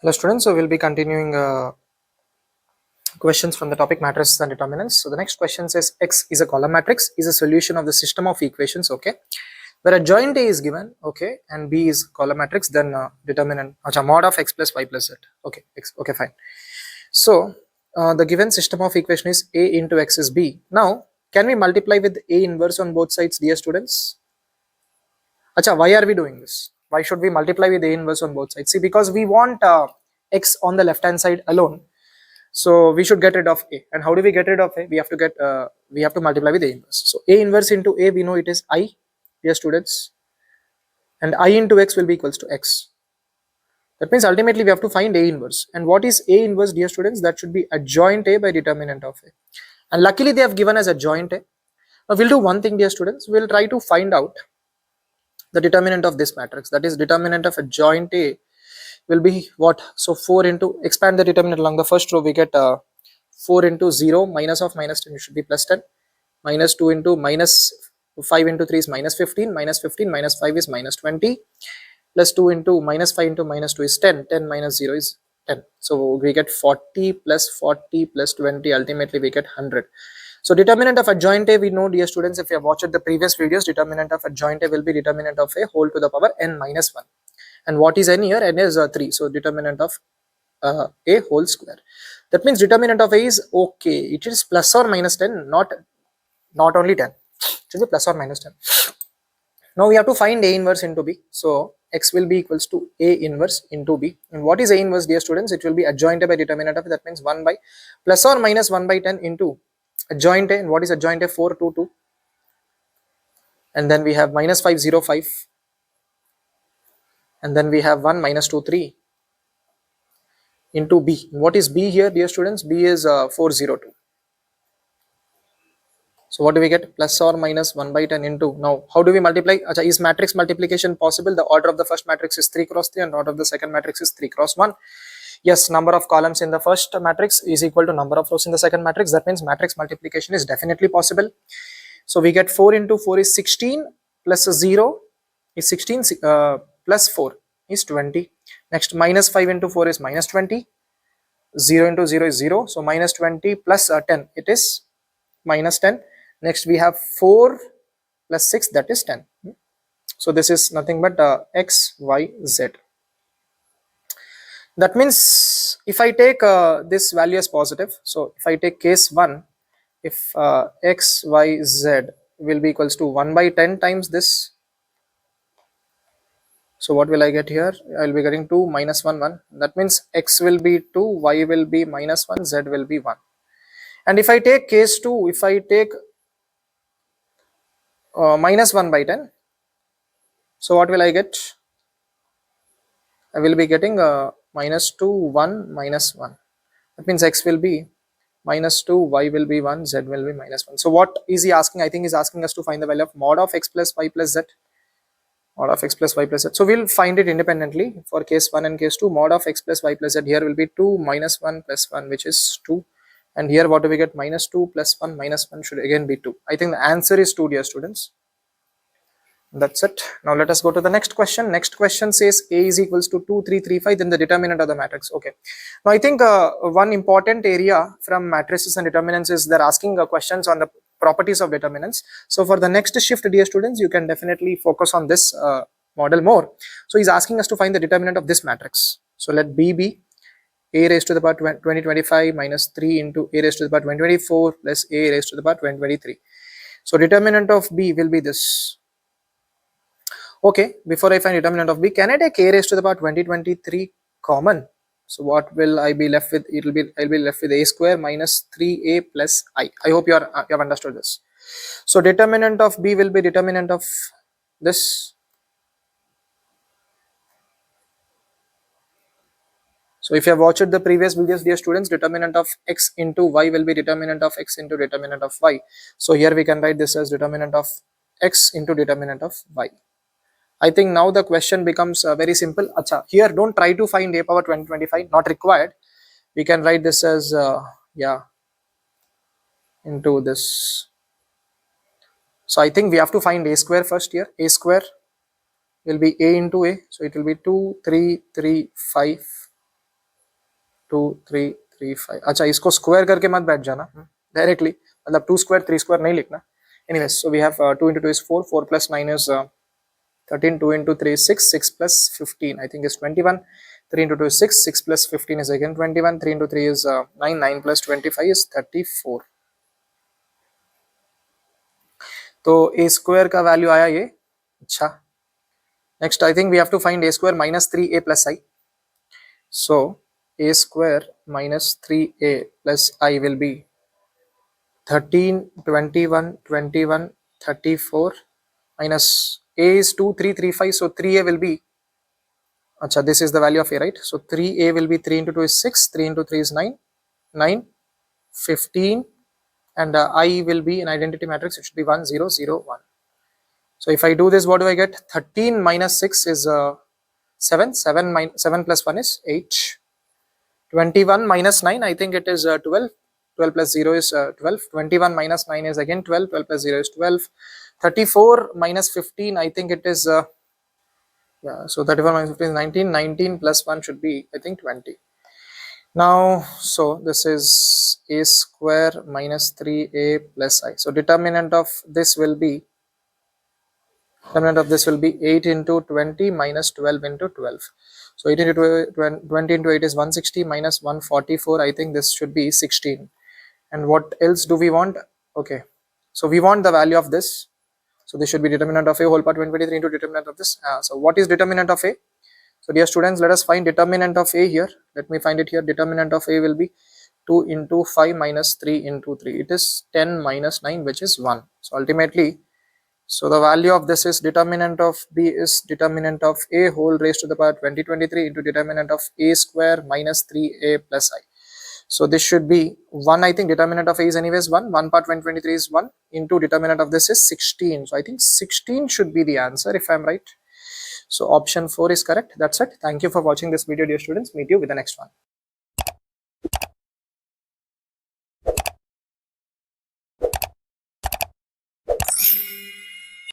Hello students, so we'll be continuing questions from the topic matrices and determinants. So the next question says X is a column matrix, is a solution of the system of equations, okay, where adjoint A is given, okay, and B is column matrix, then determinant, mod of X plus Y plus Z, okay, okay, fine. So the given system of equation is A into X is B. Now, can we multiply with A inverse on both sides, dear students? Why are we doing this? Why should we multiply with A inverse on both sides? See, because we want X on the left hand side alone. So we should get rid of A. And how do we get rid of A? We have to multiply with A inverse. So A inverse into A, we know it is I, dear students. And I into X will be equals to X. That means ultimately we have to find A inverse. And what is A inverse, dear students? That should be adjoint A by determinant of A. And luckily they have given us adjoint A. Now we'll do one thing, dear students. We'll try to find out the determinant of this matrix. That is determinant of adjoint A will be what? So 4 into, expand the determinant along the first row, we get 4 into 0 minus of minus 10, it should be plus 10, minus 2 into minus 5 into 3 is minus 15, minus 15 minus 5 is minus 20, plus 2 into minus 5 into minus 2 is 10, 10 minus 0 is 10. So we get 40 plus 20, ultimately we get 100. So determinant of adjoint A, we know, dear students, if you have watched the previous videos, determinant of adjoint A will be determinant of A whole to the power n minus 1. And what is n here? N is 3. So determinant of A whole square. That means determinant of A is okay. It is plus or minus 10, not only 10. It should be plus or minus 10. Now we have to find A inverse into B. So X will be equals to A inverse into B. And what is A inverse, dear students? It will be adjoint A by determinant of A. That means 1 by plus or minus 1 by 10 into adjoint A. And what is adjoint A? 4, 2, 2. And then we have minus 5, 0, 5. And then we have 1, minus 2, 3 into B. What is B here, dear students? B is 402. So what do we get? Plus or minus 1 by 10 into. Now, how do we multiply? Is matrix multiplication possible? The order of the first matrix is 3 cross 3 and order of the second matrix is 3 cross 1. Yes, number of columns in the first matrix is equal to number of rows in the second matrix. That means matrix multiplication is definitely possible. So we get 4 into 4 is 16 plus 0 is 16 plus 4 is 20. Next, minus 5 into 4 is minus 20. 0 into 0 is 0. So minus 20 plus 10, it is minus 10. Next, we have 4 plus 6, that is 10. So this is nothing but x, y, z. That means if I take this value as positive, so if I take case 1, if x, y, z will be equals to 1 by 10 times this. So what will I get here? I will be getting 2 minus 1, 1. That means x will be 2, y will be minus 1, z will be 1. And if I take case 2, if I take minus 1 by 10, so what will I get? I will be getting minus 2, 1, minus 1. That means x will be minus 2, y will be 1, z will be minus 1. So what is he asking? I think he's asking us to find the value of mod of x plus y plus z. Mod of x plus y plus z. So we'll find it independently for case 1 and case 2. Mod of x plus y plus z here will be 2 minus 1 plus 1, which is 2. And here what do we get? Minus 2 plus 1 minus 1 should again be 2. I think the answer is 2, dear students. That's it. Now let us go to the next question. Next question says A is equals to 2, 3, 3, 5, then the determinant of the matrix. Okay. Now I think one important area from matrices and determinants is they're asking questions on the properties of determinants. So for the next shift, dear students, you can definitely focus on this model more. So he's asking us to find the determinant of this matrix. So let B be A raised to the power 2025 minus 3 into A raised to the power 2024 plus A raised to the power 2023. So determinant of B will be this. Okay, before I find determinant of B, can I take A raised to the power 2023 common? So what will I be left with? I'll be left with A square minus 3A plus I. I hope you have understood this. So determinant of B will be determinant of this. So if you have watched the previous videos, dear students, determinant of x into y will be determinant of x into determinant of y. So here we can write this as determinant of x into determinant of y. I think now the question becomes very simple. Here don't try to find A power 2025, not required. We can write this as into this. So I think we have to find A square first here. A square will be A into A. So it will be 2, 3, 3, 5. 2 3 3 5. अच्छा इसको square करके मत बैठ जाना directly, मतलब 2 square 3 square नहीं लिखना. Anyways, so we have 2 into 2 is 4, 4 plus 9 is 13, 2 into 3 is 6, 6 plus 15 I think is 21, 3 into 2 is 6, 6 plus 15 is again 21, 3 into 3 is 9, 9 plus 25 is 34. तो a square का वैल्यू आया ये. अच्छा, next I think we have to find a square minus 3a plus i. So a square minus 3a plus i will be 13, 21, 21, 34 minus a is 2, 3, 3, 5. So 3a will be, acha, this is the value of a, right? So 3a will be 3 into 2 is 6, 3 into 3 is 9, 9, 15, and I will be an identity matrix. It should be 1, 0, 0, 1. So if I do this, what do I get? 13 minus 6 is 7, 7 plus 1 is 8. 21 minus 9, I think it is 12. 12 plus 0 is 12. 21 minus 9 is again 12. 12 plus 0 is 12. 34 minus 15, I think it is, yeah, so 34 minus 15 is 19. 19 plus 1 should be, I think, 20. Now, so this is a square minus 3a plus i. So determinant of this will be 8 into 20 minus 12 into 12. So 8 into 20 into 8 is 160 minus 144. I think this should be 16. And what else do we want? Okay, so we want the value of this. So this should be determinant of a whole part 123 into determinant of this. So what is determinant of a? So dear students, let us find determinant of a here. Let me find it here. Determinant of a will be 2 into 5 minus 3 into 3. It is 10 minus 9, which is 1. So ultimately, so the value of this is determinant of b is determinant of a whole raised to the power 2023 into determinant of a square minus 3a plus i. So this should be 1. I think determinant of a is anyways 1. 1 part 123 is 1 into determinant of this is 16. So I think 16 should be the answer if I'm right. So option 4 is correct. That's it. Thank you for watching this video, dear students. Meet you with the next one.